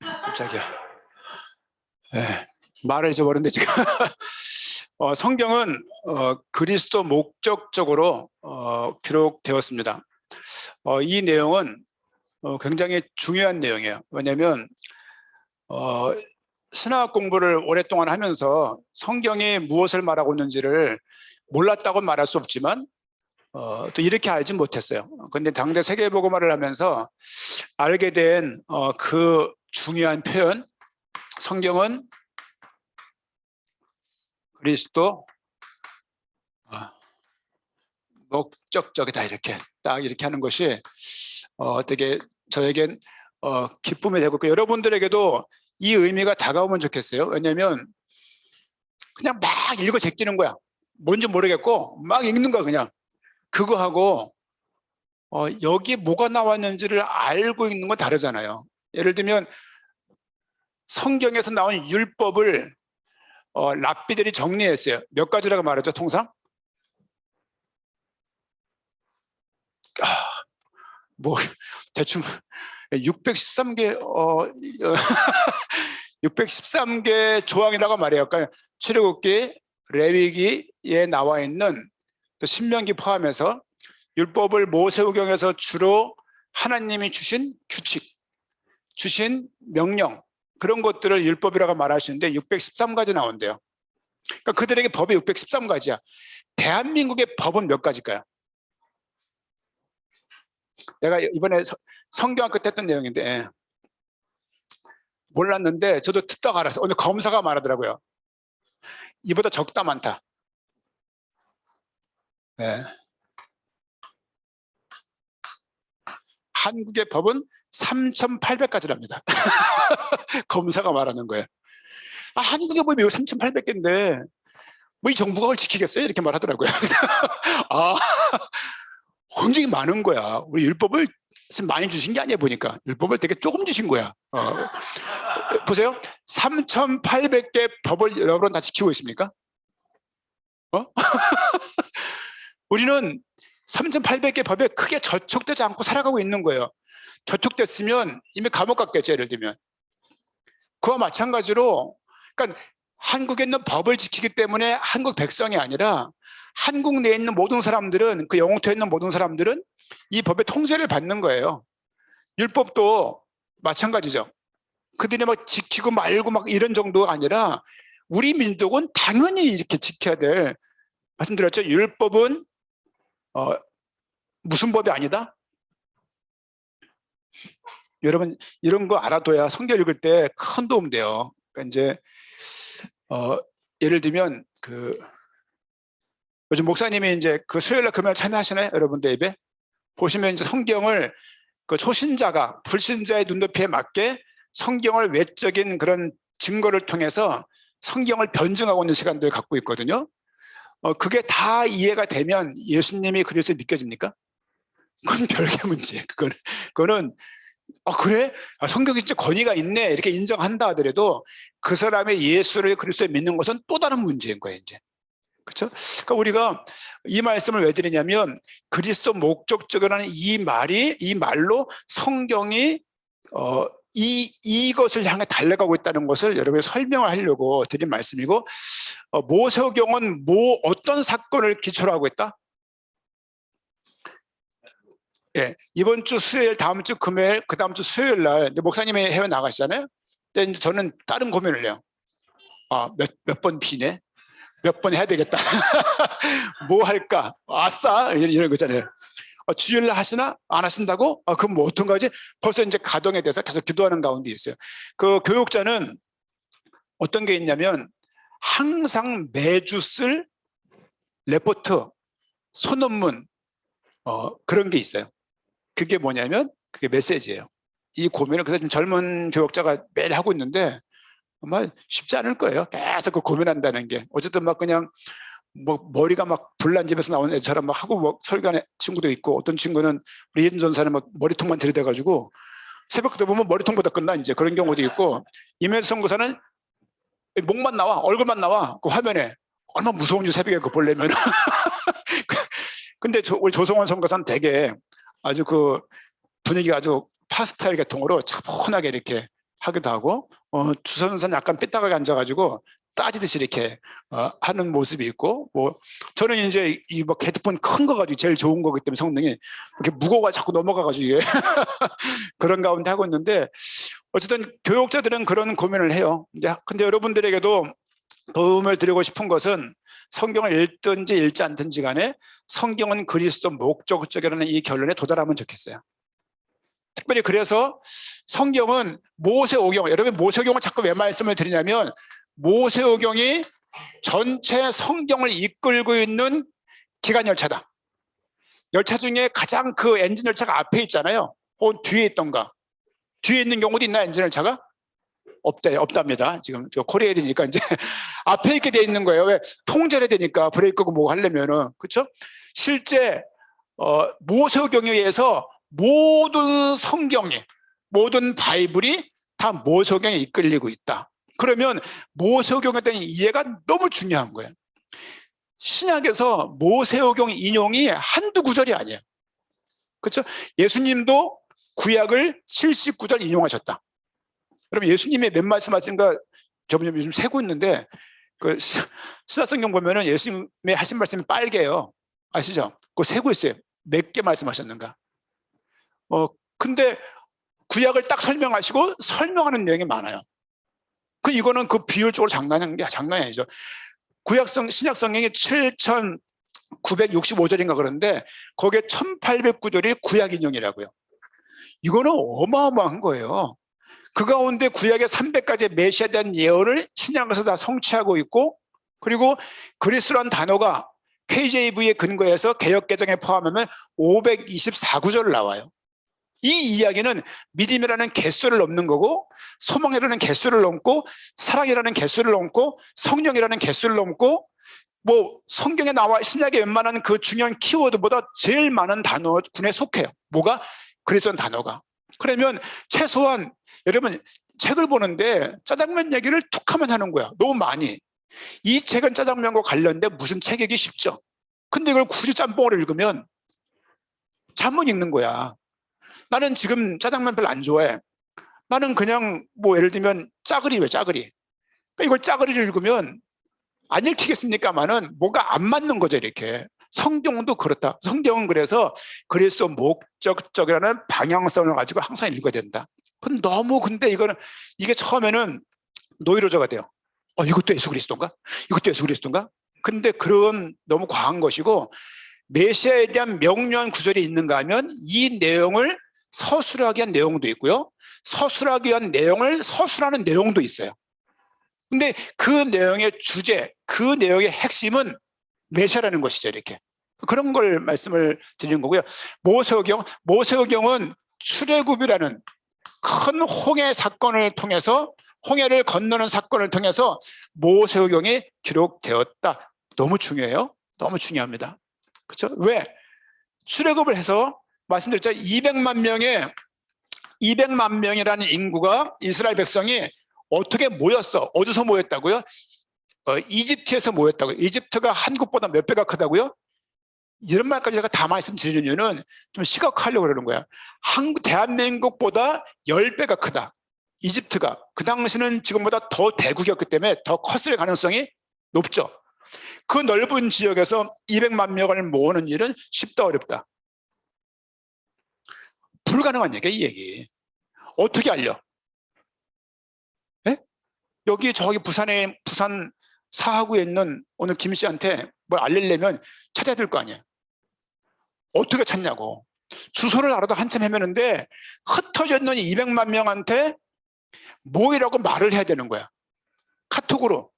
깜짝이야. 네, 말을 잊어버렸는데 지금. 성경은 그리스도 목적적으로 기록되었습니다. 이 내용은 굉장히 중요한 내용이에요. 왜냐하면 신학 공부를 오랫동안 하면서 성경이 무엇을 말하고 있는지를 몰랐다고 말할 수 없지만 또 이렇게 알지 못했어요. 그런데 당대 세계복음화를 하면서 알게 된 그 중요한 표현, 성경은 그리스도 목적적이다, 이렇게 딱 이렇게 하는 것이 되게 저에겐 기쁨이 되고, 여러분들에게도 이 의미가 다가오면 좋겠어요. 왜냐하면 그냥 막 읽어 제끼는 거야. 뭔지 모르겠고 막 읽는 거야. 그냥 그거하고 여기 뭐가 나왔는지를 알고 읽는 건 다르잖아요. 예를 들면 성경에서 나온 율법을 랍비들이 정리했어요. 몇 가지라고 말하죠, 통상? 뭐 대충 613개 613개 조항이라고 말해요. 그러니까 출애굽기, 레위기에 나와 있는 또 신명기 포함해서 율법을 모세오경에서 주로 하나님이 주신 규칙, 주신 명령, 그런 것들을 율법이라고 말하시는데 613가지 나온대요. 그러니까 그들에게 법이 613가지야. 대한민국의 법은 몇 가지일까요? 내가 이번에 성경학교 때 했던 내용인데 몰랐는데 저도 듣다가 알았어요. 오늘 검사가 말하더라고요. 이보다 적다 많다. 네. 한국의 법은 3,800가지랍니다. 검사가 말하는 거예요. 한국의 법이 3,800개인데 뭐 이 정부가 그걸 지키겠어요? 이렇게 말하더라고요. 굉장히 많은 거야. 우리 율법을 많이 주신 게 아니야. 보니까 율법을 되게 조금 주신 거야. 보세요. 3,800개 법을 여러분 다 지키고 있습니까? 우리는 3,800개 법에 크게 저촉되지 않고 살아가고 있는 거예요. 저촉됐으면 이미 감옥 갔겠죠, 예를 들면. 그와 마찬가지로, 그러니까 한국에 있는 법을 지키기 때문에 한국 백성이 아니라 한국 내에 있는 모든 사람들은, 그 영토에 있는 모든 사람들은 이 법의 통제를 받는 거예요. 율법도 마찬가지죠. 그들이 막 지키고 말고 막 이런 정도가 아니라 우리 민족은 당연히 이렇게 지켜야 될, 말씀드렸죠. 율법은 무슨 법이 아니다? 여러분 이런 거 알아둬야 성경 읽을 때 큰 도움 돼요. 그러니까 이제 예를 들면 요즘 목사님이 이제 그 수요일날 금요일 참여하시나요? 여러분들 예배 보시면 이제 성경을 그 초신자가 불신자의 눈높이에 맞게 성경을 외적인 그런 증거를 통해서 성경을 변증하고 있는 시간들을 갖고 있거든요. 그게 다 이해가 되면 예수님이 그리스도 믿겨집니까? 그건 별개 문제. 그거는 그래? 성경이 진짜 권위가 있네 이렇게 인정한다 하더라도 그 사람의 예수를 그리스도에 믿는 것은 또 다른 문제인 거예요, 이제. 그렇죠? 그러니까 우리가 이 말씀을 왜 드리냐면 그리스도 목적적이라는 이 말로 성경이 이것을 향해 달려가고 있다는 것을 여러분이 설명을 하려고 드린 말씀이고, 모세오경은 어떤 사건을 기초로 하고 있다? 예, 이번 주 수요일, 다음 주 금요일, 그 다음 주 수요일 날 목사님이 해외 나가시잖아요. 근데 이제 저는 다른 고민을 해요. 몇 번 비네? 몇 번 해야 되겠다. 뭐 할까? 아싸! 이런 거잖아요. 주일날 하시나? 안 하신다고? 그럼 뭐 어떤 거지? 벌써 이제 가동에 대해서 계속 기도하는 가운데 있어요. 그 교육자는 어떤 게 있냐면 항상 매주 쓸 레포트, 소논문, 그런 게 있어요. 그게 뭐냐면 그게 메시지예요. 이 고민을 그래서 좀 젊은 교육자가 매일 하고 있는데 정말 쉽지 않을 거예요. 계속 그 고민한다는 게. 어쨌든 막 그냥 뭐 머리가 막 불난 집에서 나온 애처럼 막 하고 뭐 설교하는 친구도 있고, 어떤 친구는 우리 예준 전사는 막 머리통만 들이대가지고 새벽부터 보면 머리통보다 끝나, 이제 그런 경우도 있고, 임혜수 선교사는 목만 나와, 얼굴만 나와 그 화면에. 얼마나 무서운지 새벽에 그거 보려면. 근데 우리 조성원 선교사는 되게 아주 그 분위기가 아주 파스텔 계통으로 차분하게 이렇게 하기도 하고, 주선선 약간 삐딱하게 앉아가지고 따지듯이 이렇게 하는 모습이 있고, 뭐 저는 이제 이 뭐 헤드폰 큰 거 가지고 제일 좋은 거기 때문에 성능이 이렇게 무거워가 자꾸 넘어가가지고 이게 그런 가운데 하고 있는데, 어쨌든 교육자들은 그런 고민을 해요. 이제 근데 여러분들에게도 도움을 드리고 싶은 것은 성경을 읽든지 읽지 않든지 간에 성경은 그리스도 목적적이라는 이 결론에 도달하면 좋겠어요. 특별히 그래서 성경은 모세오경, 여러분 모세오경을 자꾸 왜 말씀을 드리냐면, 모세오경이 전체 성경을 이끌고 있는 기관 열차다. 열차 중에 가장 그 엔진 열차가 앞에 있잖아요. 혹은 뒤에 있던가. 뒤에 있는 경우도 있나, 엔진 열차가? 없답니다. 지금 저 코리엘이니까 이제 앞에 있게 돼 있는 거예요. 왜? 통제를 해야 되니까 브레이크고 뭐 하려면은. 그렇죠? 실제 모세오경에 의해서 모든 성경이, 모든 바이블이 다 모세오경에 이끌리고 있다. 그러면 모세오경에 대한 이해가 너무 중요한 거예요. 신약에서 모세오경 인용이 한두 구절이 아니에요. 그렇죠? 예수님도 구약을 79절 인용하셨다. 그럼 예수님의 몇 말씀 하신가, 저번 요즘 세고 있는데, 그 신약성경 보면은 예수님의 하신 말씀이 빨개요. 아시죠? 그거 세고 있어요. 몇 개 말씀하셨는가. 근데 구약을 딱 설명하시고 설명하는 내용이 많아요. 이거는 그 비율적으로 장난이 아니죠. 신약 성경이 7,965절인가 그런데 거기에 1,809절이 구약 인용이라고요. 이거는 어마어마한 거예요. 그 가운데 구약의 300가지 메시아에 대한 예언을 신약에서 다 성취하고 있고, 그리고 그리스도란 단어가 KJV에 근거해서 개역개정에 포함하면 524구절 나와요. 이 이야기는 믿음이라는 개수를 넘는 거고, 소망이라는 개수를 넘고, 사랑이라는 개수를 넘고, 성령이라는 개수를 넘고, 뭐 성경에 나와 신약에 웬만한 그 중요한 키워드보다 제일 많은 단어군에 속해요. 뭐가? 그리스도라는 단어가. 그러면 최소한 여러분 책을 보는데 짜장면 얘기를 툭 하면 하는 거야. 너무 많이. 이 책은 짜장면과 관련된 무슨 책이기 쉽죠. 근데 이걸 굳이 짬뽕을 읽으면 잠못 읽는 거야. 나는 지금 짜장면 별로 안 좋아해. 나는 그냥 뭐 예를 들면 짜글이, 왜 짜글이. 그러니까 이걸 짜글이를 읽으면 안 읽히겠습니까마는 뭐가 안 맞는 거죠, 이렇게. 성경도 그렇다. 성경은 그래서 그리스도 목적적이라는 방향성을 가지고 항상 읽어야 된다. 근데 이게 처음에는 노이로저가 돼요. 이것도 예수 그리스도인가? 이것도 예수 그리스도인가? 근데 그런 너무 과한 것이고, 메시아에 대한 명료한 구절이 있는가 하면 이 내용을 서술하기 위한 내용도 있고요. 서술하기 위한 내용을 서술하는 내용도 있어요. 근데 그 내용의 주제, 그 내용의 핵심은 메시아라는 것이죠, 이렇게. 그런 걸 말씀을 드리는 거고요. 모세오경은 출애굽이라는 큰 홍해 사건을 통해서, 홍해를 건너는 사건을 통해서 모세오경이 기록되었다. 너무 중요해요. 너무 중요합니다. 그렇죠? 왜? 출애굽을 해서 말씀드렸죠. 200만 명이라는 인구가, 이스라엘 백성이 어떻게 모였어? 어디서 모였다고요? 이집트에서 모였다고요. 이집트가 한국보다 몇 배가 크다고요? 이런 말까지 제가 다 말씀드리는 이유는 좀 시각화하려고 그러는 거야. 대한민국보다 10배가 크다. 이집트가. 그 당시는 지금보다 더 대국이었기 때문에 더 컸을 가능성이 높죠. 그 넓은 지역에서 200만 명을 모으는 일은 쉽다 어렵다? 불가능한 얘기야, 이 얘기. 어떻게 알려? 네? 여기 저기 부산 사하구에 있는 어느 김 씨한테 뭘 알리려면 찾아야 될 거 아니야. 어떻게 찾냐고. 주소를 알아도 한참 헤매는데 흩어져 있는 200만 명한테 뭐이라고 말을 해야 되는 거야. 카톡으로.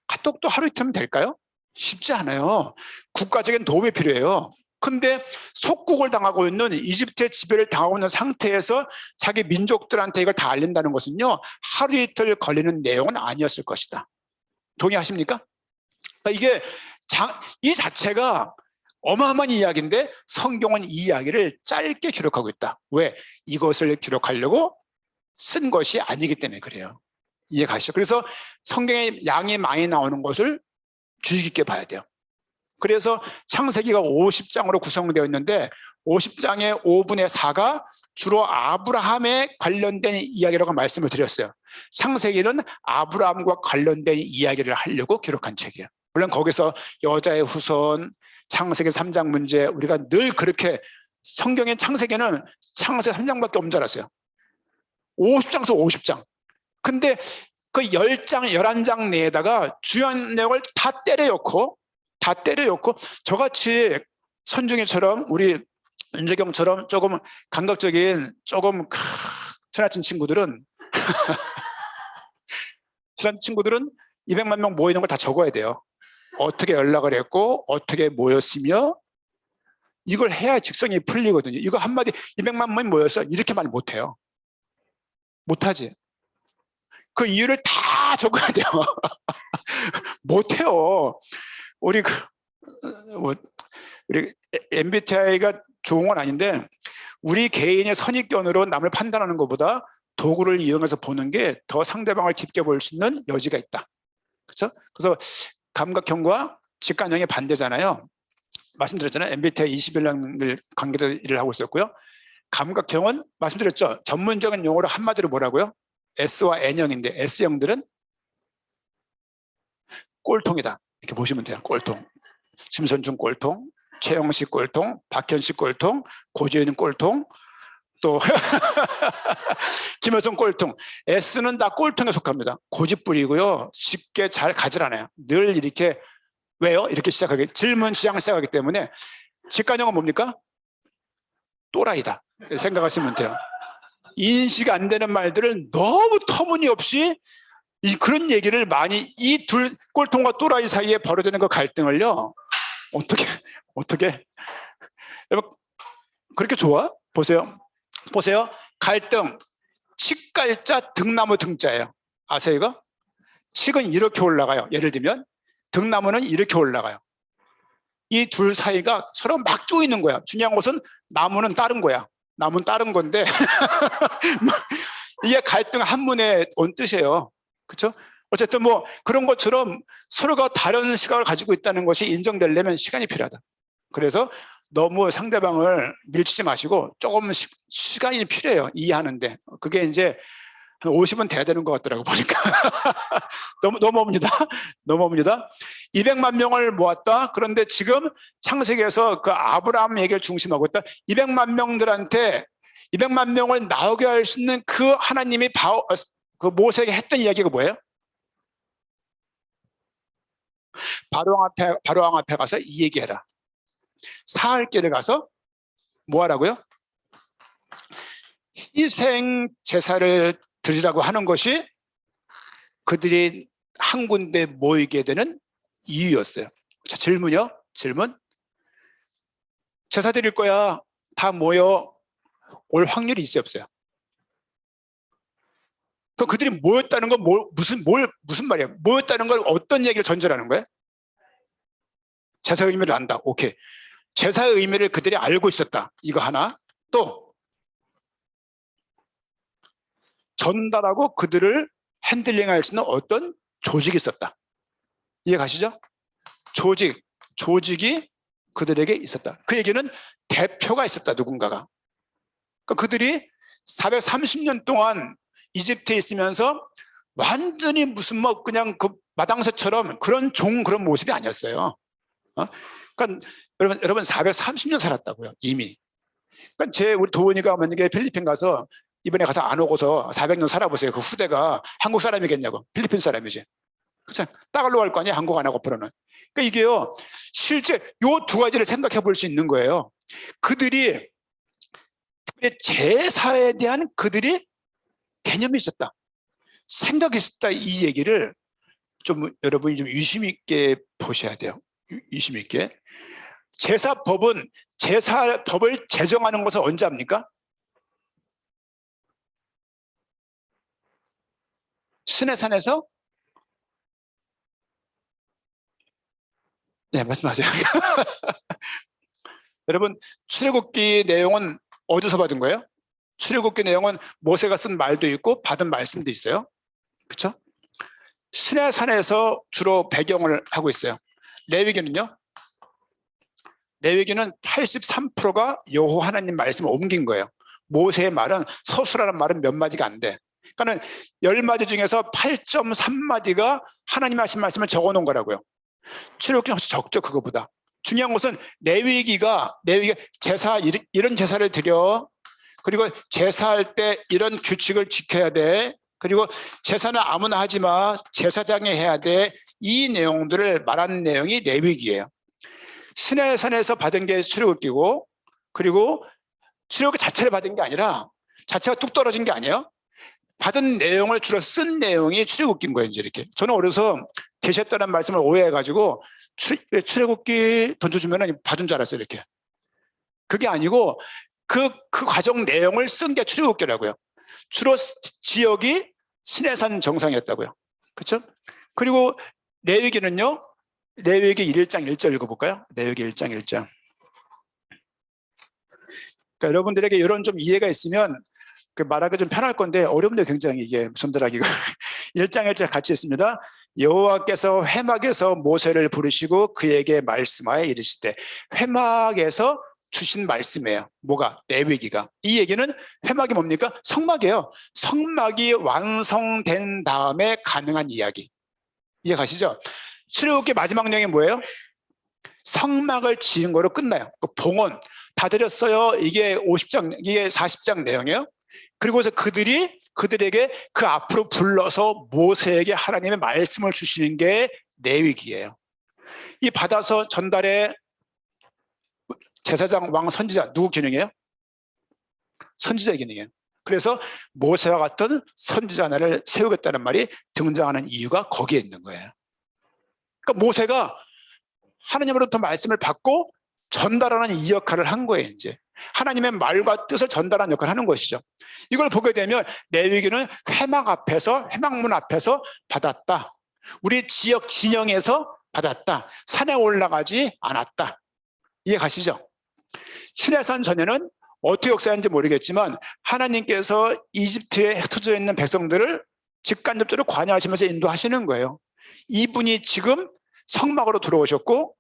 카톡도 하루 이틀면 될까요? 쉽지 않아요. 국가적인 도움이 필요해요. 근데 속국을 당하고 있는, 이집트의 지배를 당하고 있는 상태에서 자기 민족들한테 이걸 다 알린다는 것은요, 하루 이틀 걸리는 내용은 아니었을 것이다. 동의하십니까? 이게 이 자체가 어마어마한 이야기인데 성경은 이 이야기를 짧게 기록하고 있다. 왜? 이것을 기록하려고 쓴 것이 아니기 때문에 그래요. 이해 가시죠? 그래서 성경에 양이 많이 나오는 것을 주의 깊게 봐야 돼요. 그래서 창세기가 50장으로 구성되어 있는데 50장의 5분의 4가 주로 아브라함에 관련된 이야기라고 말씀을 드렸어요. 창세기는 아브라함과 관련된 이야기를 하려고 기록한 책이에요. 물론 거기서 여자의 후손, 창세기 3장 문제, 우리가 늘 그렇게 성경의 창세기는 창세기 3장밖에 없는 줄 알았어요. 50장에서 50장. 근데 그 10장, 11장 내에다가 주요한 내용을 다 때려놓고 저같이 손중이처럼 우리 윤재경처럼 조금 감각적인 조금 지나친 친구들은 200만 명 모이는 걸 다 적어야 돼요. 어떻게 연락을 했고 어떻게 모였으며 이걸 해야 직성이 풀리거든요. 이거 한마디 200만 명이 모여서 이렇게 말 못해요. 못하지. 그 이유를 다 적어야 돼요. 못해요. 우리 MBTI가 좋은 건 아닌데 우리 개인의 선입견으로 남을 판단하는 것보다 도구를 이용해서 보는 게 더 상대방을 깊게 볼 수 있는 여지가 있다. 그렇죠? 그래서 감각형과 직관형이 반대잖아요. 말씀드렸잖아요. MBTI 21년 관계자 일을 하고 있었고요. 감각형은 말씀드렸죠. 전문적인 용어로 한마디로 뭐라고요? S와 N형인데 S형들은 꼴통이다. 이렇게 보시면 돼요. 꼴통. 심선중 꼴통, 최영식 꼴통, 박현식 꼴통, 고지현 꼴통, 또 김여성 꼴통. S는 다 꼴통에 속합니다. 고집부리고요. 쉽게 잘 가질 않아요. 늘 이렇게 왜요? 이렇게 시작하기 질문 시작 시작하기 때문에 직관형은 뭡니까? 또라이다. 생각하시면 돼요. 인식 안 되는 말들을 너무 터무니없이 그런 얘기를 많이 이 둘 꼴통과 또라이 사이에 벌어지는 그 갈등을요. 어떻게 여러분 그렇게 좋아? 보세요. 갈등 칡갈자 등나무 등자예요. 아세요 이거? 칡은 이렇게 올라가요. 예를 들면 등나무는 이렇게 올라가요. 이 둘 사이가 서로 막 조이는 거야. 중요한 것은 나무는 다른 거야. 나무는 다른 건데 이게 갈등 한문에 온 뜻이에요. 그렇죠? 어쨌든 뭐 그런 것처럼 서로가 다른 시각을 가지고 있다는 것이 인정되려면 시간이 필요하다. 그래서 너무 상대방을 밀치지 마시고 조금 시간이 필요해요. 이해하는데. 그게 이제 한 50은 돼야 되는 것 같더라고 보니까. 넘어옵니다. 200만 명을 모았다. 그런데 지금 창세기에서 그 아브라함 얘기를 중심하고 있다. 200만 명들한테 200만 명을 나오게 할 수 있는 그 하나님이 그 모세에게 했던 이야기가 뭐예요? 바로왕 앞에 가서 이 얘기해라. 사흘길에 가서 뭐 하라고요? 희생 제사를 드리라고 하는 것이 그들이 한 군데 모이게 되는 이유였어요. 자, 질문이요. 질문. 제사 드릴 거야. 다 모여 올 확률이 있어요, 없어요? 그들이 모였다는 건 무슨 말이야? 모였다는 걸 어떤 얘기를 전제하는 거예요? 제사의 의미를 안다. 오케이. 제사의 의미를 그들이 알고 있었다. 이거 하나. 또 전달하고 그들을 핸들링할 수 있는 어떤 조직이 있었다. 이해 가시죠? 조직이 그들에게 있었다. 그 얘기는 대표가 있었다. 누군가가. 그러니까 그들이 430년 동안 이집트에 있으면서 완전히 무슨 뭐 그냥 그 마당새처럼 그런 그런 모습이 아니었어요. 그러니까 여러분 430년 살았다고요. 이미. 그러니까 우리 도원이가 만약에 필리핀 가서 이번에 가서 안 오고서 400년 살아보세요. 그 후대가 한국 사람이겠냐고. 필리핀 사람이지. 그렇죠? 따갈로 갈 거 아니야. 한국 안 하고 앞으로는. 그러니까 이게요. 실제 요 두 가지를 생각해 볼 수 있는 거예요. 그들이 제사에 대한 그들이 개념이 있었다. 생각이 있었다. 이 얘기를 좀 여러분이 좀 유심 있게 보셔야 돼요. 유심 있게. 제사법을 제정하는 것은 언제 합니까? 시내산에서? 네, 말씀하세요. 여러분, 출애굽기 내용은 어디서 받은 거예요? 출애굽기 내용은 모세가 쓴 말도 있고 받은 말씀도 있어요. 그렇죠? 시내산에서 주로 배경을 하고 있어요. 레위기는요? 레위기는 83%가 여호와 하나님 말씀을 옮긴 거예요. 모세의 말은 서술하는 말은 몇 마디가 안 돼. 그러니까 10마디 중에서 8.3마디가 하나님 하신 말씀을 적어놓은 거라고요. 출애굽기는 훨씬 적죠. 그거보다. 중요한 것은 레위기가 제사 이런 제사를 드려, 그리고 제사할 때 이런 규칙을 지켜야 돼, 그리고 제사는 아무나 하지 마, 제사장이 해야 돼, 이 내용들을 말하는 내용이 레위기예요. 시내산에서 받은 게 출애굽기고, 그리고 출애굽기 자체를 받은 게 아니라 자체가 뚝 떨어진 게 아니에요. 받은 내용을 주로 쓴 내용이 출애굽기인 거예요. 이제 이렇게. 저는 어려서 계셨다는 말씀을 오해해가지고 출애굽기 던져주면 받은 줄 알았어요. 이렇게. 그게 아니고 그 과정 내용을 쓴 게 출애굽기라고요. 주로 지역이 시내산 정상이었다고요. 그렇죠? 그리고 레위기는요. 레위기 1장 1절 읽어볼까요? 레위기 1장 1절. 그러니까 여러분들에게 이런 좀 이해가 있으면 말하기 좀 편할 건데 어렵네요. 굉장히 이게 전달하기가. 1장 1절 같이 있습니다. 여호와께서 회막에서 모세를 부르시고 그에게 말씀하여 이르시되, 회막에서 주신 말씀이에요. 뭐가? 레위기가. 이 얘기는 회막이 뭡니까? 성막이에요. 성막이 완성된 다음에 가능한 이야기. 이해 가시죠? 출애굽기 마지막 내용이 뭐예요? 성막을 지은 거로 끝나요. 봉헌 다 드렸어요. 이게 50장, 이게 40장 내용이에요. 그리고서 그들에게 그 앞으로 불러서 모세에게 하나님의 말씀을 주시는 게 레위기예요. 이 받아서 전달에 제사장, 왕, 선지자 누구 기능이에요? 선지자 기능이에요. 그래서 모세와 같은 선지자 하나를 세우겠다는 말이 등장하는 이유가 거기에 있는 거예요. 그러니까 모세가 하나님으로부터 말씀을 받고 전달하는 이 역할을 한 거예요. 이제 하나님의 말과 뜻을 전달하는 역할을 하는 것이죠. 이걸 보게 되면 레위기는 회막문 앞에서 받았다. 우리 지역 진영에서 받았다. 산에 올라가지 않았다. 이해 가시죠? 시내산 전에는 어떻게 역사했는지 모르겠지만 하나님께서 이집트에 흩어져 있는 백성들을 직간접적으로 관여하시면서 인도하시는 거예요. 이분이 지금 성막으로 들어오셨고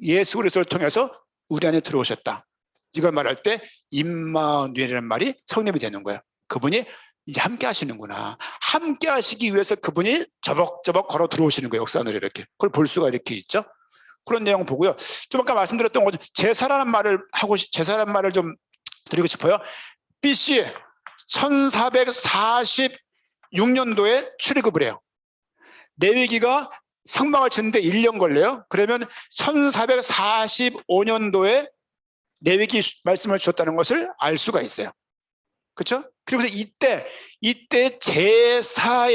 예수 그리스도를 통해서 우리 안에 들어오셨다. 이걸 말할 때 임마누엘이라는 말이 성립이 되는 거예요. 그분이 이제 함께 하시는구나. 함께 하시기 위해서 그분이 저벅저벅 걸어 들어오시는 거예요. 역사를 이렇게. 그걸 볼 수가 이렇게 있죠. 그런 내용 보고요. 좀 아까 말씀드렸던 거죠. 제사라는 말을 좀 드리고 싶어요. BC 1446년도에 출애굽을 해요. 레위기가 성막을 짓는데 1년 걸려요. 그러면 1445년도에 레위기 말씀을 주셨다는 것을 알 수가 있어요. 그렇죠? 그리고 이때 제사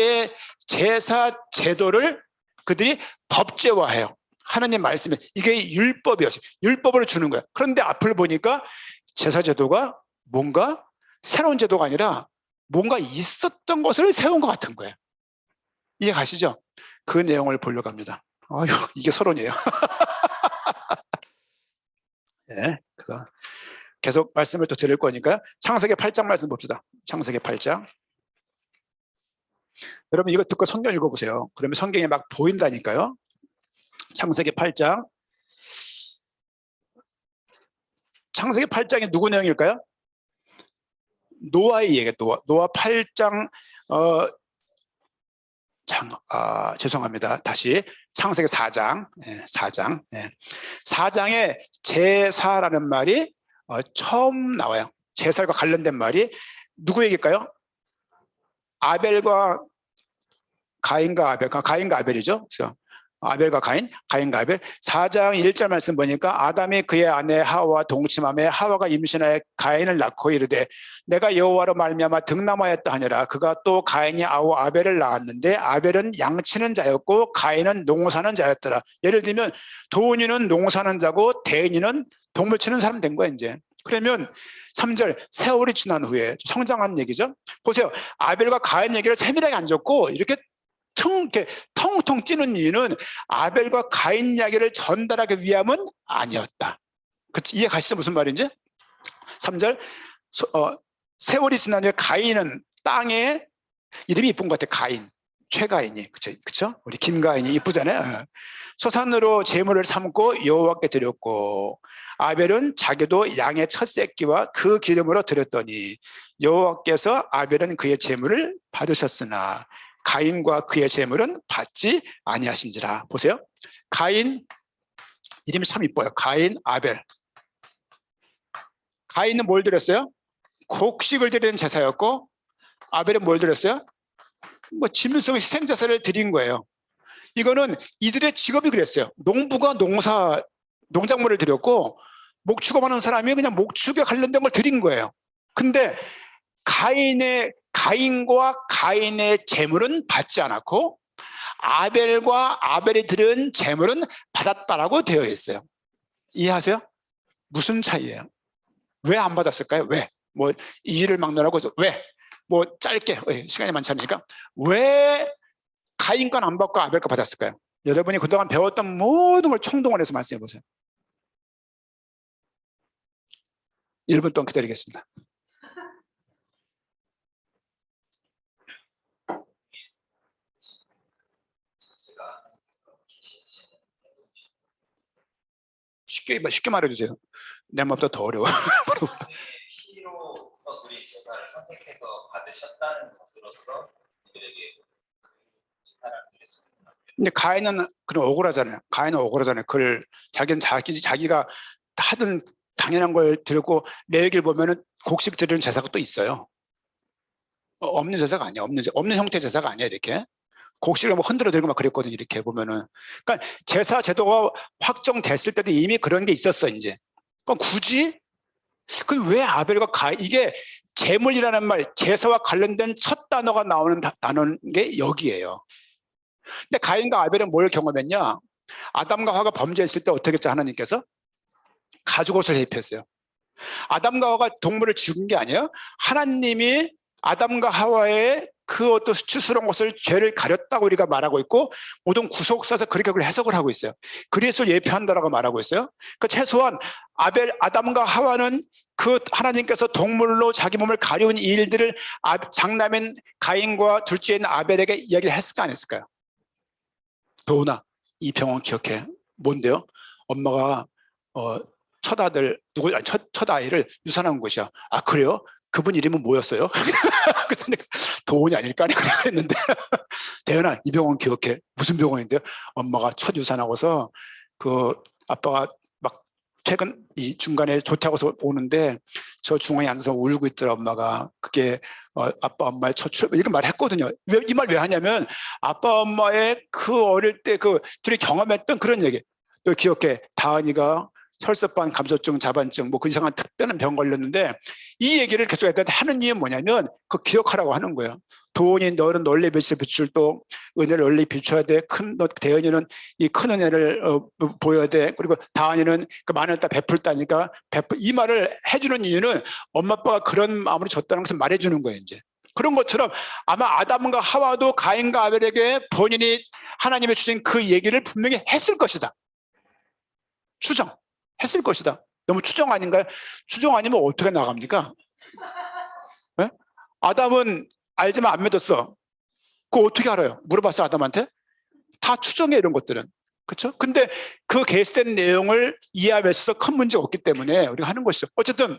제도를 그들이 법제화해요. 하나님 말씀에 이게 율법이었어요. 율법을 주는 거예요. 그런데 앞을 보니까 제사 제도가 뭔가 새로운 제도가 아니라 뭔가 있었던 것을 세운 것 같은 거예요. 이해 가시죠? 그 내용을 보려고 합니다. 아유, 이게 서론이에요. 네, 계속 말씀을 또 드릴 거니까 창세기 8장 말씀 봅시다. 창세기 8장. 여러분 이거 듣고 성경 읽어보세요. 그러면 성경에 막 보인다니까요. 창세기 8장. 창세기 8장이 누구 내용일까요? 노아의 얘기예요. 노아 8장. 죄송합니다. 다시 창세기 4장. 4장. 4장에 제사라는 말이 처음 나와요. 제사과 관련된 말이 누구 얘기일까요? 아벨과 가인과 아벨이죠. 그래서 아벨과 가인과 아벨. 4장 1절 말씀 보니까 아담이 그의 아내 하와와 동침하며 하와가 임신하여 가인을 낳고 이르되 내가 여호와로 말미암아 등남하였다 하니라. 그가 또 가인이 아우 아벨을 낳았는데 아벨은 양치는 자였고 가인은 농사는 자였더라. 예를 들면 도은이는 농사는 자고 대인이는 동물 치는 사람 된 거야 이제. 그러면 3절 세월이 지난 후에 성장한 얘기죠. 보세요. 아벨과 가인 얘기를 세밀하게 안 적고 이렇게 텅텅 뛰는 이유는 아벨과 가인 이야기를 전달하기 위함은 아니었다. 이해 가시죠? 무슨 말인지? 3절 세월이 지난 후에 가인은 땅에 이름이 이쁜 것 같아. 가인. 최가인이, 그쵸? 우리 김가인이 이쁘잖아요. 소산으로 제물을 삼고 여호와께 드렸고 아벨은 자기도 양의 첫 새끼와 그 기름으로 드렸더니 여호와께서 아벨은 그의 제물을 받으셨으나 가인과 그의 제물은 받지 아니하신지라. 보세요. 가인 이름이 참 이뻐요. 가인, 아벨. 가인은 뭘 드렸어요? 곡식을 드리는 제사였고 아벨은 뭘 드렸어요? 뭐 짐승 희생제사를 드린 거예요. 이거는 이들의 직업이 그랬어요. 농부가 농작물을 드렸고 목축업하는 사람이 그냥 목축에 관련된 걸 드린 거예요. 근데 가인과 가인의 제물은 받지 않았고 아벨과 아벨이 드린 제물은 받았다라고 되어 있어요. 이해하세요? 무슨 차이예요? 왜 안 받았을까요? 왜? 뭐 이유를 막론하고 왜? 뭐 짧게 시간이 많지 않으니까 왜 가인 건 안 받고 아벨 거 받았을까요? 여러분이 그동안 배웠던 모든 걸 총동원해서 말씀해 보세요. 1분 동안 기다리겠습니다. 쉽게 말해주세요. 내 말보다 더 어려워. 피로서 드린 제사를 선택해서 받으셨다는 것으로서 이들에게 제사를 드렸습니다. 근데 가인은 그럼 억울하잖아요. 가인은 억울하잖아요. 그걸 자기가 하던 당연한 걸 드렸고 레위기를 보면은 곡식 드리는 제사가 또 있어요. 없는 제사가 아니야. 없는 형태의 제사가 아니야. 이렇게 곡식을 뭐 흔들어 들고 막 그랬거든요. 이렇게 보면은 그러니까 제사 제도가 확정됐을 때도 이미 그런 게 있었어. 이제 그럼 굳이 그 왜 아벨과 가인 이게 제물이라는 말 제사와 관련된 첫 단어가 나오는 게 여기예요. 근데 가인과 아벨은 뭘 경험했냐? 아담과 하와가 범죄했을 때 어떻게 했죠? 하나님께서 가죽옷을 입혔어요. 아담과 하와가 동물을 죽인 게 아니에요. 하나님이 아담과 하와의 그 어떤 수치스러운 것을 죄를 가렸다고 우리가 말하고 있고 모든 구속사에서 그렇게 그걸 해석을 하고 있어요. 그리스도를 예표한다라고 말하고 있어요. 그러니까 최소한 아담과 하와는 그 하나님께서 동물로 자기 몸을 가려운 이 일들을 장남인 가인과 둘째인 아벨에게 이야기를 했을까 안 했을까요? 도훈아, 이 병원 기억해. 뭔데요? 엄마가 첫 아이를 유산한 곳이야. 아 그래요? 그분 이름은 뭐였어요? 그래서 내가 도훈이 아닐까 그랬는데 대현아 이 병원 기억해. 무슨 병원인데요? 엄마가 첫 유산하고서 그 아빠가 막 최근 이 중간에 조퇴하고서 오는데 저 중앙에 앉아서 울고 있더라 엄마가. 그게 아빠 엄마의 첫 출발 이렇게 말했거든요. 이 말 왜 하냐면 아빠 엄마의 그 어릴 때 그 둘이 경험했던 그런 얘기. 또 기억해. 다은이가 혈소판, 감소증, 자반증 뭐 그 이상한 특별한 병 걸렸는데 이 얘기를 계속 애들한테 하는 이유는 뭐냐면 그 기억하라고 하는 거예요. 도훈이 너는 널리 비출 또 은혜를 널리 비춰야 돼. 대현이는 이 큰 은혜를 보여야 돼. 그리고 다은이는 그 만을 다 베풀다니까 이 말을 해주는 이유는 엄마 아빠가 그런 마음으로 줬다는 것을 말해주는 거예요. 이제 그런 것처럼 아마 아담과 하와도 가인과 아벨에게 본인이 하나님의 주신 그 얘기를 분명히 했을 것이다. 했을 것이다. 너무 추정 아닌가요? 추정 아니면 어떻게 나갑니까? 네? 아담은 알지만 안 믿었어. 그거 어떻게 알아요? 물어봤어 아담한테? 다 추정해 이런 것들은. 그렇죠? 근데 그 게시된 내용을 이해하면서 있어서 큰 문제가 없기 때문에 우리가 하는 것이죠. 어쨌든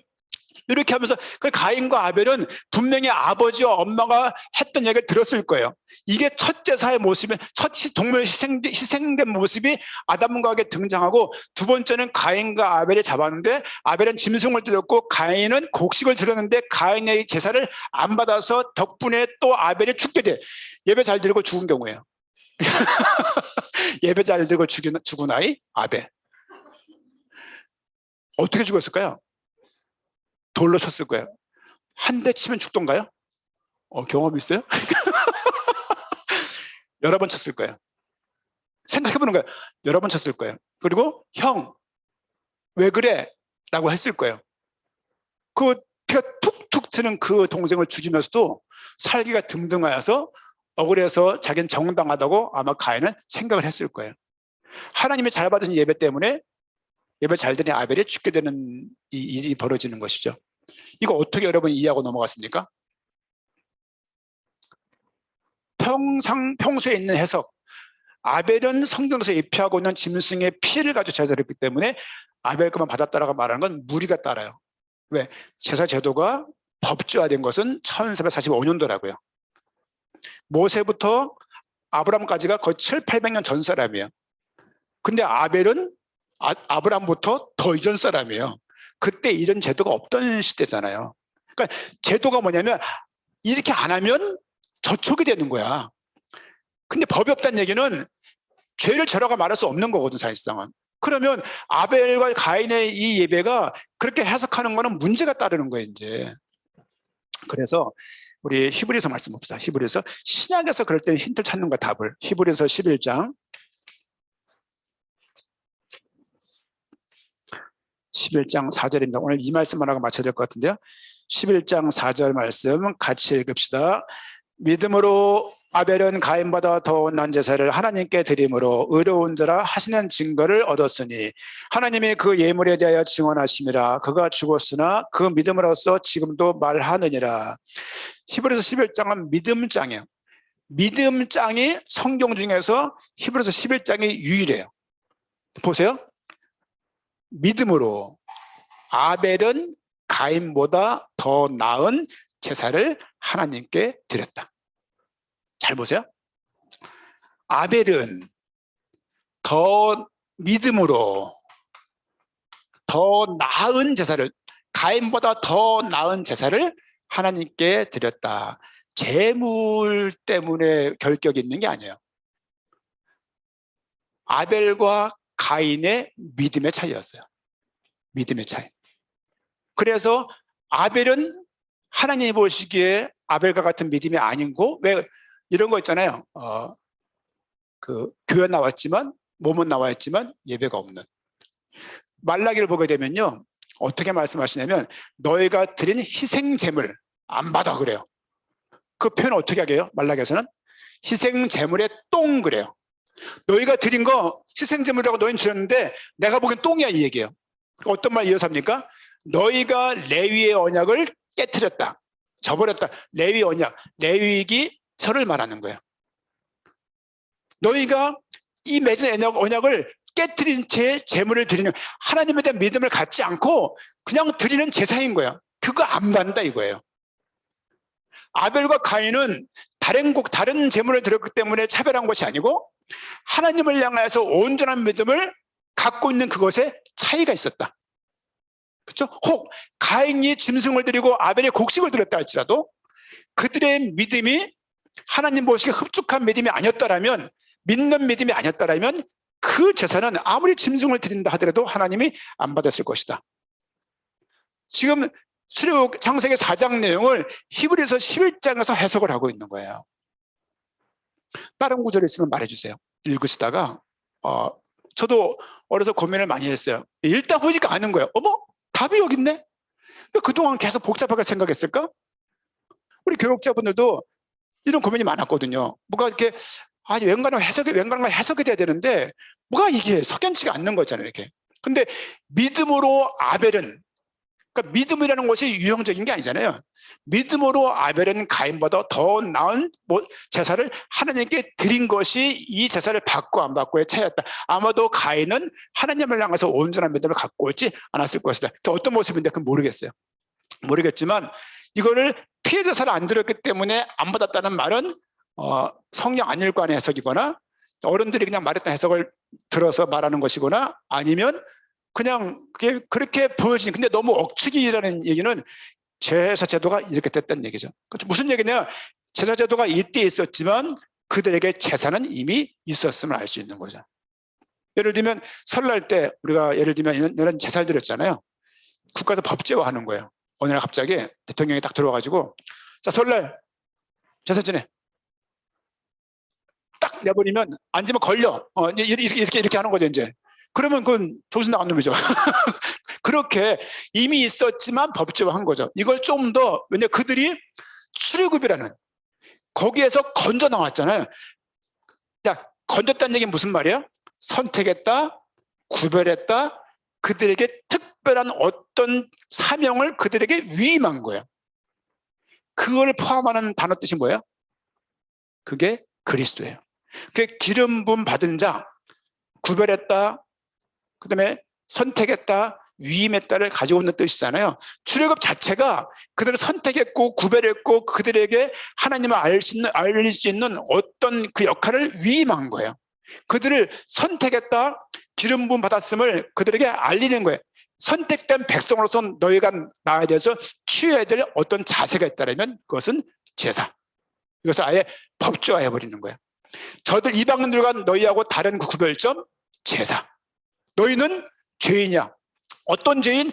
이렇게 하면서 그 가인과 아벨은 분명히 아버지와 엄마가 했던 얘기를 들었을 거예요. 이게 첫 제사의 모습이 첫 동물 희생된 모습이 아담과 하게 등장하고 두 번째는 가인과 아벨이 잡았는데 아벨은 짐승을 드렸고 가인은 곡식을 드렸는데 가인의 제사를 안 받아서 덕분에 또 아벨이 죽게 돼. 예배 잘 드리고 죽은 경우예요. 예배 잘 드리고 죽은 아이 아벨. 어떻게 죽었을까요? 돌로 쳤을 거예요. 한 대 치면 죽던가요? 경험 있어요? 여러 번 쳤을 거예요. 생각해보는 거예요. 여러 번 쳤을 거예요. 그리고 형, 왜 그래? 라고 했을 거예요. 그 피가 툭툭 트는 그 동생을 죽이면서도 살기가 듬듬하여서 억울해서 자기는 정당하다고 아마 가인은 생각을 했을 거예요. 하나님이 잘 받은 예배 때문에 예배 잘 드린 아벨이 죽게 되는 이 일이 벌어지는 것이죠. 이거 어떻게 여러분 이해하고 넘어갔습니까? 평소에 있는 해석, 아벨은 성경에서 예표하고 있는 짐승의 피를 가지고 제사를 했기 때문에 아벨 것만 받았다라고 말하는 건 무리가 따라요. 왜? 제사 제도가 법제화된 것은 1445년도라고요. 모세부터 아브람까지가 거의 700~800년 전 사람이에요. 근데 아벨은 아브람부터 더 이전 사람이에요. 그때 이런 제도가 없던 시대잖아요. 그러니까 제도가 뭐냐면 이렇게 안 하면 저촉이 되는 거야. 근데 법이 없다는 얘기는 죄를 져라고 말할 수 없는 거거든, 사실상은. 그러면 아벨과 가인의 이 예배가 그렇게 해석하는 거는 문제가 따르는 거예요, 이제. 그래서 우리 히브리서 말씀 봅시다. 히브리서 신약에서 그럴 때 힌트를 찾는 거야, 답을. 히브리서 11장 4절입니다. 오늘 이 말씀만 하고 마쳐야 될 것 같은데요. 11장 4절 말씀 같이 읽읍시다. 믿음으로 아벨은 가인보다 더 나은 제사를 하나님께 드림으로 의로운 자라 하시는 증거를 얻었으니 하나님이 그 예물에 대하여 증언하심이라. 그가 죽었으나 그 믿음으로써 지금도 말하느니라. 히브리서 11장은 믿음장이에요. 믿음장이 성경 중에서 히브리서 11장이 유일해요. 보세요. 믿음으로 아벨은 가인보다 더 나은 제사를 하나님께 드렸다. 잘 보세요. 아벨은 더 믿음으로 더 나은 제사를, 가인보다 더 나은 제사를 하나님께 드렸다. 재물 때문에 결격이 있는 게 아니에요. 아벨과 가인의 믿음의 차이였어요. 믿음의 차이. 그래서 아벨은 하나님이 보시기에 아벨과 같은 믿음이 아니고, 왜 이런 거 있잖아요. 그 교회 나왔지만 몸은 나와 있지만 예배가 없는. 말라기를 보게 되면요, 어떻게 말씀하시냐면 너희가 드린 희생 제물 안 받아 그래요. 그 표현 어떻게 하게요? 말라기에서는 희생 제물의 똥 그래요. 너희가 드린 거 희생 제물이라고 너희는 드렸는데 내가 보기엔 똥이야, 이 얘기예요. 어떤 말 이어서 합니까? 너희가 레위의 언약을 깨트렸다, 저버렸다. 레위 언약, 레위기 설을 말하는 거예요. 너희가 이 맺은 언약을 깨트린 채 제물을 드리는, 하나님에 대한 믿음을 갖지 않고 그냥 드리는 제사인 거야. 그거 안 받는다 이거예요. 아벨과 가인은 다른 제물을 드렸기 때문에 차별한 것이 아니고 하나님을 향해서 온전한 믿음을 갖고 있는 그것에 차이가 있었다. 그렇죠? 혹 가인이 짐승을 드리고 아벨이 곡식을 드렸다 할지라도 그들의 믿음이 하나님 보시기에 흡족한 믿음이 아니었다라면, 믿는 믿음이 아니었다라면 그 제사는 아무리 짐승을 드린다 하더라도 하나님이 안 받았을 것이다. 지금 출애굽 창세기 4장 내용을 히브리서 11장에서 해석을 하고 있는 거예요. 다른 구절이 있으면 말해주세요. 읽으시다가 저도 어려서 고민을 많이 했어요. 읽다 보니까 아는 거예요. 어머, 답이 여기 있네. 왜 그동안 계속 복잡하게 생각했을까? 우리 교육자분들도 이런 고민이 많았거든요. 뭐가 이렇게 웬간한 해석이 돼야 되는데 뭐가 이게 석연치가 않는 거잖아요, 이렇게. 근데 믿음으로 아벨은, 그러니까 믿음이라는 것이 유형적인 게 아니잖아요. 믿음으로 아벨은 가인보다 더 나은 제사를 하나님께 드린 것이 이 제사를 받고 안 받고의 차이였다. 아마도 가인은 하나님을 향해서 온전한 믿음을 갖고 있지 않았을 것이다. 어떤 모습인데 그건 모르겠지만 이거를 피해 제사를 안 드렸기 때문에 안 받았다는 말은 성령 안 읽고 하는 해석이거나 어른들이 그냥 말했던 해석을 들어서 말하는 것이거나 아니면 그냥 그게 그렇게 보여지니, 근데 너무 억측이라는 얘기는 제사 제도가 이렇게 됐다는 얘기죠. 무슨 얘기냐? 제사 제도가 이때 있었지만 그들에게 제사는 이미 있었음을 알 수 있는 거죠. 예를 들면 설날 때 우리가 예를 들면 이런 제사를 드렸잖아요. 국가에서 법제화하는 거예요. 어느 날 갑자기 대통령이 딱 들어와가지고 자, 설날 제사 지내. 딱 내버리면 앉으면 걸려. 이렇게 하는 거죠, 이제. 그러면 그건 조선 나간 놈이죠. 그렇게 이미 있었지만 법제화한 거죠. 이걸 좀 더, 왜냐 그들이 출애굽이라는 거기에서 건져 나왔잖아요. 자, 건졌다는 얘기는 무슨 말이에요? 선택했다, 구별했다, 그들에게 특별한 어떤 사명을 그들에게 위임한 거예요. 그걸 포함하는 단어 뜻이 뭐예요? 그게 그리스도예요. 그게 기름 부음 받은 자, 구별했다, 그 다음에 선택했다, 위임했다를 가지고 있는 뜻이잖아요. 출애굽 자체가 그들을 선택했고 구별했고 그들에게 하나님을 알릴 수 있는 어떤 그 역할을 위임한 거예요. 그들을 선택했다, 기름 부음 받았음을 그들에게 알리는 거예요. 선택된 백성으로서 너희가 나아야 돼서 취해야 될 어떤 자세가 있다면 그것은 제사. 이것을 아예 법조화해버리는 거예요. 저들 이방인들과 너희하고 다른 그 구별점, 제사. 너희는 죄인이야. 어떤 죄인?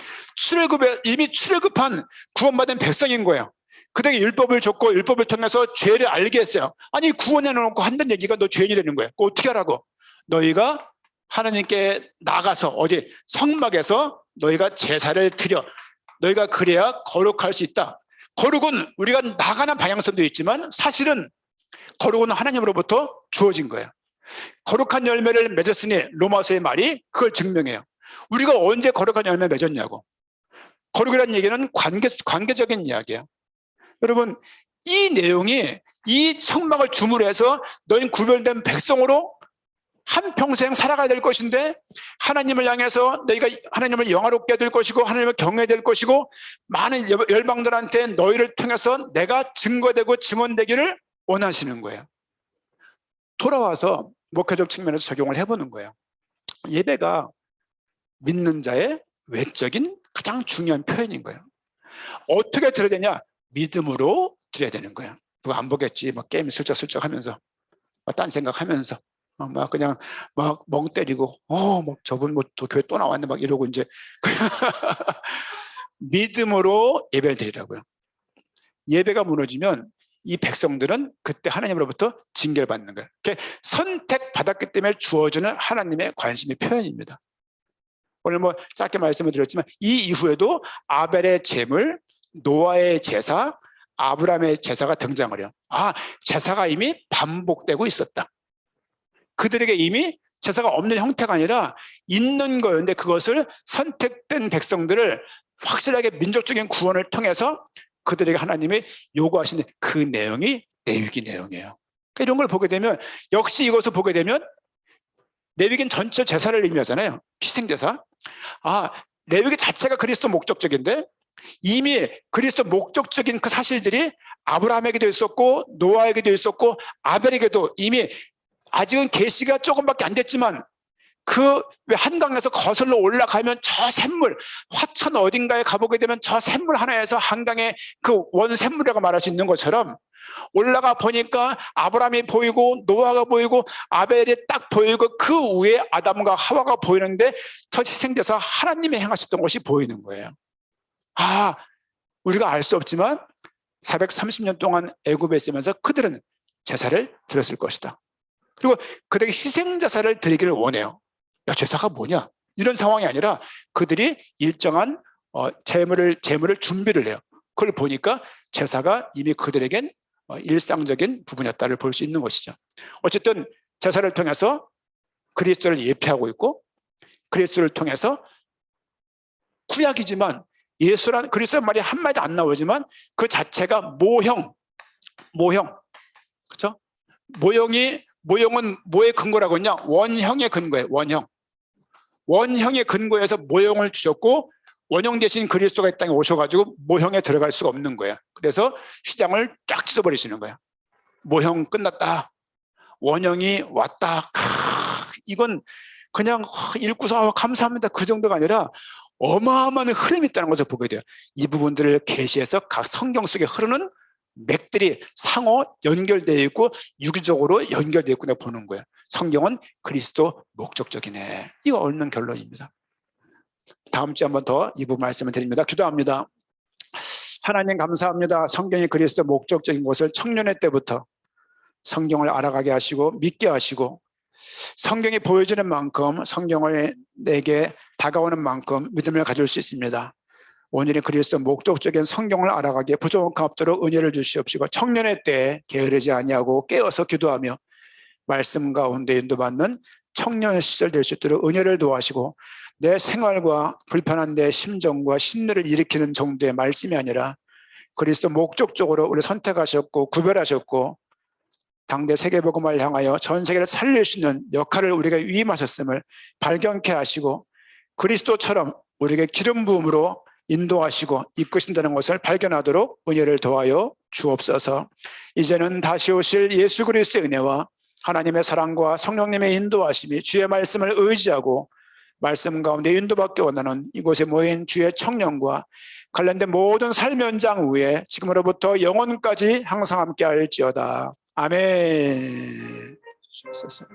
이미 출애굽한 구원받은 백성인 거예요. 그들에게 율법을 줬고 율법을 통해서 죄를 알게 했어요. 아니 구원해 놓고 한다는 얘기가 너 죄인이 되는 거예요. 그거 어떻게 하라고? 너희가 하나님께 나가서 어디 성막에서 너희가 제사를 드려. 너희가 그래야 거룩할 수 있다. 거룩은 우리가 나가는 방향성도 있지만 사실은 거룩은 하나님으로부터 주어진 거예요. 거룩한 열매를 맺었으니 로마서의 말이 그걸 증명해요. 우리가 언제 거룩한 열매 맺었냐고. 거룩이라는 얘기는 관계적인 이야기예요. 여러분 이 내용이 이 성막을 주물해서 너희는 구별된 백성으로 한평생 살아가야 될 것인데 하나님을 향해서 너희가 하나님을 영화롭게 될 것이고 하나님을 경외해야 될 것이고 많은 열방들한테 너희를 통해서 내가 증거되고 증언되기를 원하시는 거예요. 돌아와서 목회적 측면에서 적용을 해보는 거예요. 예배가 믿는 자의 외적인 가장 중요한 표현인 거예요. 어떻게 드려야 되냐? 믿음으로 드려야 되는 거예요. 그거 안 보겠지. 막 게임 슬쩍슬쩍 하면서 딴 생각하면서 막 그냥 막 멍 때리고 뭐 저분 뭐 교회 또 나왔네 막 이러고 이제 믿음으로 예배를 드리라고요. 예배가 무너지면 이 백성들은 그때 하나님으로부터 징계를 받는 거예요. 선택받았기 때문에 주어지는 하나님의 관심의 표현입니다. 오늘 뭐 짧게 말씀을 드렸지만 이 이후에도 아벨의 제물, 노아의 제사, 아브라함의 제사가 등장을 해요. 제사가 이미 반복되고 있었다. 그들에게 이미 제사가 없는 형태가 아니라 있는 거였는데 그것을 선택된 백성들을 확실하게 민족적인 구원을 통해서 그들에게 하나님이 요구하시는 그 내용이 레위기 내용이에요. 이런 걸 보게 되면 역시 이것을 보게 되면 레위기는 전체 제사를 의미하잖아요. 희생제사. 레위기 자체가 그리스도 목적적인데 이미 그리스도 목적적인 그 사실들이 아브라함에게도 있었고 노아에게도 있었고 아벨에게도 이미 아직은 계시가 조금밖에 안 됐지만 그 한강에서 거슬러 올라가면 저 샘물 화천 어딘가에 가보게 되면 저 샘물 하나에서 한강의 그 원샘물이라고 말할 수 있는 것처럼 올라가 보니까 아브라함이 보이고 노아가 보이고 아벨이 딱 보이고 그 위에 아담과 하와가 보이는데 저 희생돼서 하나님이 행하셨던 것이 보이는 거예요. 우리가 알 수 없지만 430년 동안 애굽에 있으면서 그들은 제사를 드렸을 것이다. 그리고 그들에게 희생제사를 드리기를 원해요. 제사가 뭐냐? 이런 상황이 아니라 그들이 일정한 제물을 준비를 해요. 그걸 보니까 제사가 이미 그들에겐 일상적인 부분이었다를 볼 수 있는 것이죠. 어쨌든 제사를 통해서 그리스도를 예표하고 있고 그리스도를 통해서 구약이지만 예수란 그리스도란 말이 한마디 안 나오지만 그 자체가 모형 그렇죠? 모형은 뭐의 근거라고 했냐? 원형의 근거예요. 원형의 근거에서 모형을 주셨고 원형 대신 그리스도가 이 땅에 오셔가지고 모형에 들어갈 수가 없는 거예요. 그래서 휘장을 쫙 찢어버리시는 거예요. 모형 끝났다. 원형이 왔다. 이건 그냥 읽고서 감사합니다. 그 정도가 아니라 어마어마한 흐름이 있다는 것을 보게 돼요. 이 부분들을 계시해서 각 성경 속에 흐르는 맥들이 상호 연결되어 있고 유기적으로 연결되어 있구나 보는 거예요. 성경은 그리스도 목적적이네. 이거 옳는 결론입니다. 다음 주에 한 번 더 이 부분 말씀을 드립니다. 기도합니다. 하나님 감사합니다. 성경이 그리스도 목적적인 것을 청년의 때부터 성경을 알아가게 하시고 믿게 하시고 성경이 보여주는 만큼 성경을 내게 다가오는 만큼 믿음을 가질 수 있습니다. 오늘의 그리스도 목적적인 성경을 알아가기에 부족함 없도록 은혜를 주시옵시고 청년의 때에 게으르지 아니하고 깨어서 기도하며 말씀 가운데 인도받는 청년 시절 될 수 있도록 은혜를 도와시고 내 생활과 불편한 내 심정과 심리를 일으키는 정도의 말씀이 아니라 그리스도 목적적으로 우리 선택하셨고 구별하셨고 당대 세계복음을 향하여 전 세계를 살릴 수 있는 역할을 우리가 위임하셨음을 발견케 하시고 그리스도처럼 우리에게 기름 부음으로 인도하시고 이끄신다는 것을 발견하도록 은혜를 도하여 주옵소서. 이제는 다시 오실 예수 그리스도의 은혜와 하나님의 사랑과 성령님의 인도하심이 주의 말씀을 의지하고 말씀 가운데 인도받기 원하는 이곳에 모인 주의 청년과 관련된 모든 삶의 현장 위에 지금으로부터 영원까지 항상 함께 할지어다. 아멘. 주옵소서.